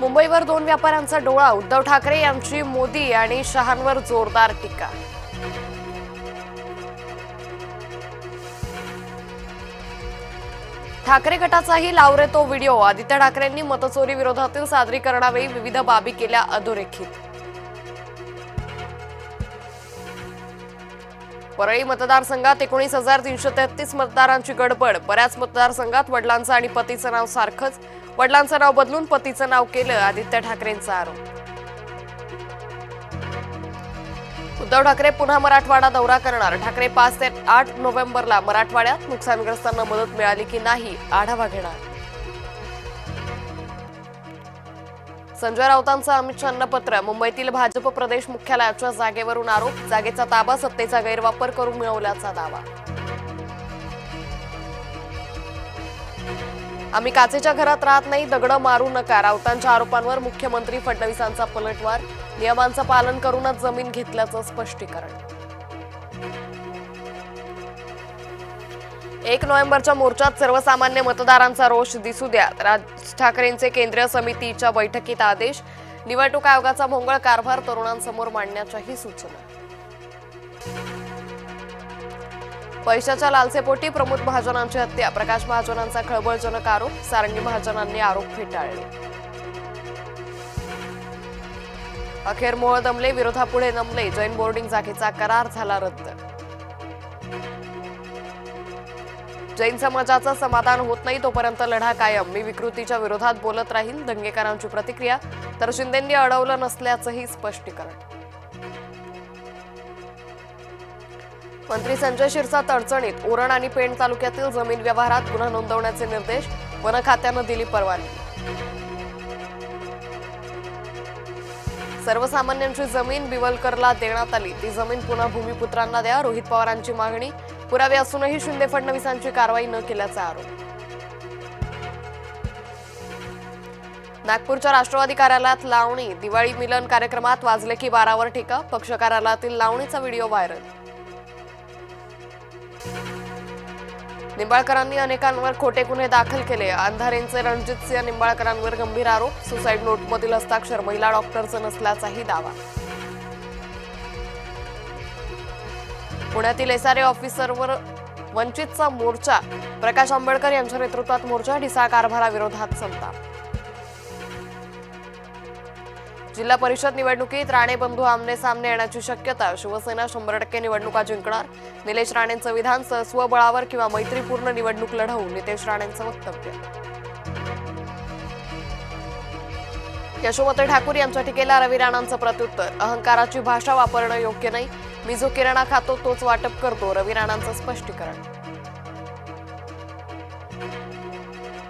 मुंबईवर 2 व्यापाऱ्यांचा डोळा, उद्धव ठाकरे यांची मोदी आणि शहांवर जोरदार टीका. ठाकरे गटाचाही लाव रे तो व्हिडिओ. आदित्य ठाकरेंनी मतचोरी विरोधातील सादरीकरणावेळी विविध बाबी केल्या अधोरेखित. परळी मतदारसंघात 19,333 मतदारांची गडबड. बऱ्याच मतदारसंघात वडिलांचं आणि पतीचं नाव सारखंच. वडिलांचं नाव बदलून पतीचं नाव केलं, आदित्य ठाकरेंचा आरोप. उद्धव ठाकरे पुन्हा मराठवाडा दौरा करणार. ठाकरे 5 ते 8 नोव्हेंबरला मराठवाड्यात. नुकसानग्रस्तांना मदत मिळाली की नाही आढावा घेणार. संजय राऊतांचं अमित शहांना पत्र. मुंबईतील भाजप प्रदेश मुख्यालयाच्या जागेवरून आरोप. जागेचा ताबा सत्तेचा गैरवापर करून मिळवल्याचा दावा. आम्ही काचेच्या घरात राहत नाही, दगडं मारू नका. राऊतांच्या आरोपांवर मुख्यमंत्री फडणवीसांचा पलटवार. नियमांचं पालन करूनच जमीन घेतल्याचं स्पष्टीकरण. 1 नोव्हेंबरच्या मोर्चात सर्वसामान्य मतदारांचा रोष दिसू द्या. राज ठाकरेंचे केंद्रीय समितीच्या बैठकीत आदेश. निवडणूक आयोगाचा भोंगळ कारभार तरुणांसमोर मांडण्याच्याही सूचना. पैशाच्या लालसेपोटी प्रमोद महाजनांची हत्या. प्रकाश महाजनांचा खळबळजनक आरोप. सारंगी महाजनांनी आरोप फेटाळले. अखेर मोह दमले, विरोधापुढे नमले. जैन बोर्डिंग जागेचा करार झाला रद्द. जैन समाजाचं समाधान होत नाही तोपर्यंत लढा कायम. मी विकृतीच्या विरोधात बोलत राहील. दंगेकरांची प्रतिक्रिया. तर शिंदेंनी अडवलं नसल्याचंही स्पष्टीकरण. मंत्री संजय शिरसाट अडचणीत. उरण आणि पेण तालुक्यातील जमीन व्यवहारात गुन्हा नोंदवण्याचे निर्देश. वन खात्यानं दिली परवानगी. सर्वसामान्यांची जमीन बिवलकरला देण्यात आली. ती जमीन पुन्हा भूमिपुत्रांना द्या. रोहित पवारांची मागणी. पुरावे असूनही शिंदे फडणवीसांची कारवाई न केल्याचा आरोप. नागपूरच्या राष्ट्रवादी कार्यालयात लावणी. दिवाळी मिलन कार्यक्रमात वाजले की 12वर ठेका. पक्ष कार्यालयातील लावणीचा व्हिडिओ व्हायरल. निंबाळकरांनी अनेकांवर खोटे गुन्हे दाखल केले. अंधारेंचे रणजित सिंह निंबाळकरांवर गंभीर आरोप. सुसाईड नोटमधील हस्ताक्षर महिला डॉक्टरचं नसल्याचाही दावा. पुण्यातील एसआरए ऑफिसरवर वंचितचा मोर्चा. प्रकाश आंबेडकर यांच्या नेतृत्वात मोर्चा. ढिसाळ कारभाराविरोधात संताप. जिल्हा परिषद निवडणुकीत राणे बंधू आमने सामने येण्याची शक्यता. शिवसेना 100% निवडणुका जिंकणार. निलेश राणेंचं विधान. स्वबळावर किंवा मैत्रीपूर्ण निवडणूक लढवू, नितेश राणेंचं वक्तव्य. यशोमती ठाकूर यांच्या टीकेला रवी राणांचं प्रत्युत्तर. अहंकाराची भाषा वापरणं योग्य नाही. मी जो किराणा खातो तोच वाटप करतो, रवी राणांचं स्पष्टीकरण.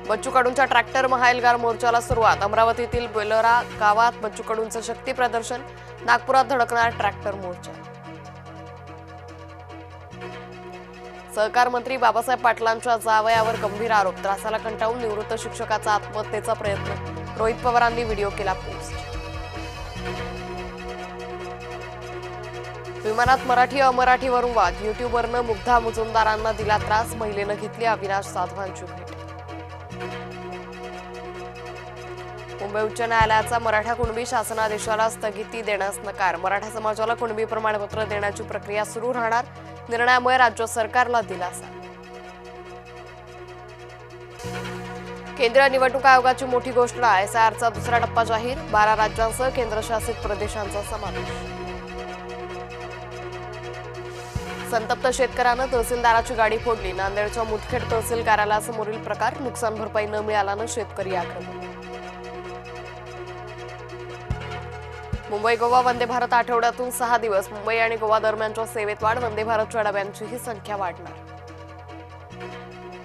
बच्चू कडूंच्या ट्रॅक्टर महाएल्गार मोर्चाला सुरुवात. अमरावतीतील बेलोरा गावात बच्चू कडूंचं शक्ती प्रदर्शन. नागपुरात धडकणार ट्रॅक्टर मोर्चा. सहकार मंत्री बाबासाहेब पाटलांच्या जावयावर गंभीर आरोप. त्रासाला कंटाळून निवृत्त शिक्षकाचा आत्महत्येचा प्रयत्न. रोहित पवारांनी व्हिडिओ केला पोस्ट. विमानात मराठी अमराठीवरून वाद. युट्यूबवरनं मुग्धा मुजुमदारांना दिला त्रास. महिलेनं घेतली अविनाश जाधवांची भेट. मुंबई उच्च न्यायालयाचा मराठा कुणबी शासनादेशाला स्थगिती देण्यास नकार. मराठा समाजाला कुणबी प्रमाणपत्र देण्याची प्रक्रिया सुरू राहणार. निर्णयामुळे राज्य सरकारला दिलासा. केंद्रीय निवडणूक आयोगाची मोठी घोषणा. एसआयआरचा दुसरा टप्पा जाहीर. 12 राज्यांसह केंद्रशासित प्रदेशांचा समावेश. संतप्त शेतकऱ्यानं तहसीलदाराची गाडी फोडली. नांदेडच्या मुदखेड तहसील कार्यालयासमोरील प्रकार. नुकसान भरपाई न मिळाल्यानं शेतकरी आक्रमक. मुंबई गोवा वंदे भारत आठवड्यातून 6 दिवस. मुंबई आणि गोवा दरम्यानच्या सेवेत वाढ. वंदे भारतच्या डब्यांचीही संख्या वाढणार.